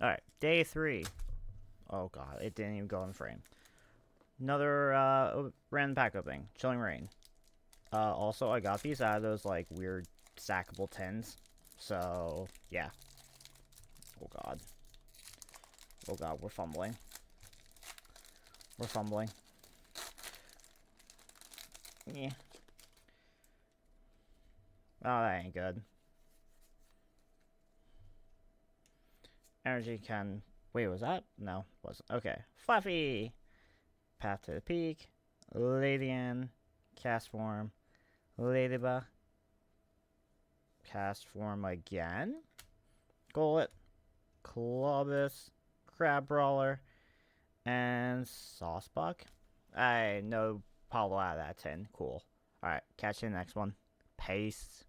Alright, day 3. Oh god, it didn't even go in frame. Another random pack opening. Chilling Reign. Also, I got these out of those, like, weird stackable tins. So, yeah. Oh god. Oh god, we're fumbling. We're fumbling. Yeah. Oh, that ain't good. Energy can... Wait, was that? No, wasn't. Okay. Fluffy! Path to the Peak. Ladian. Castform. Ladybug. Castform again. Golett. Clobus. Crab Brawler. And Saucebuck. I know Paulo out of that 10. Cool. Alright, catch you in the next one. Peace.